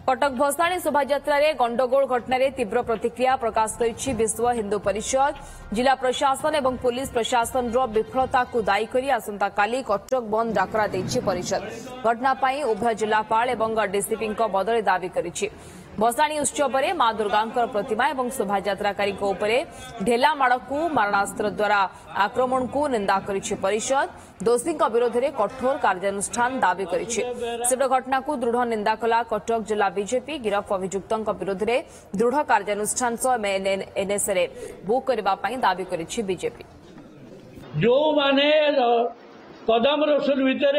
कटक भसाणी शोभायात्रा गंडगोल घटन तीव्र प्रतिक्रिया प्रकाश कर विश्व हिंदू परिषद जिला प्रशासन और पुलिस प्रशासन विफलता को दायी कर आसंता काली कटक बंद डाकरा देछि परिषद। घटना पर उभय जिलापाल और डीसीपी बदले दावी करिछि। भसाणी उत्सव में मां दुर्गा प्रतिमा और शोभायात्राकारी ढेला माड़ को मारणास्त्र द्वारा आक्रमण को निंदा करिछि परिषद। दोषी विरोध में कठोर कार्यानुष्ठान दावी करिछि। सेपटे घटना को दृढ़ निंदा कला कटक जिला बीजेपी। गिरफ अभियुक्तों विरोध में दृढ़ कार्यानुष्ठान सह एनएसए बुक करने दावी करिछि बीजेपी। जो माने कदम रसुल भितर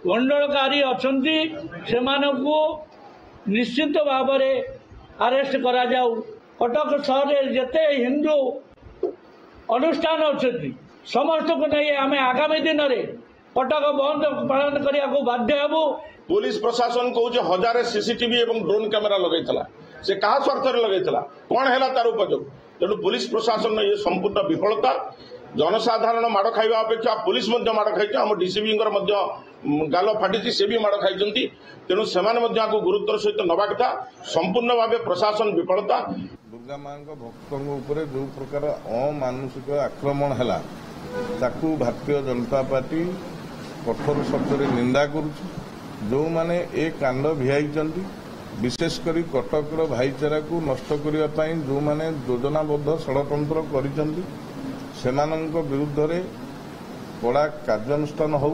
गंडलकारी अच्छी से निश्चित भाव अरेस्ट करा जाऊ। कटक सहर जिते हिंदू अनुष्ठान अच्छी समस्त को नहीं आम आगामी दिन में कटक बंद पालन करने को बाध्य हेबू। पुलिस प्रशासन कौच हजार सीसीटीवी और ड्रोन कैमेरा लगेला से क्या स्वार्थ लगेला कौन है तार उपयोग। तेणु पुलिस प्रशासन ये संपूर्ण विफलता। जनसाधारण माड़ खाइबा अपेक्षा पुलिस माड़ खाई आम डीसीपी गाल फाटी से भी माड़ खाई। तेणु से गुरुत्वर सहित नवा कथा संपूर्ण भाव प्रशासन विफलता। दुर्गा माँ भक्तों जो प्रकार अमानुषिक आक्रमण है भारतीय जनता पार्टी कठोर शब्द निंदा करुच्ची। जो माने ए कांड भिआई विशेषकर कटकर भाईचारा को नष्ट करने जो माने योजनाबद्ध षड़यंत्र कर विरुद्ध कड़ा कार्यानुष्ठान हो।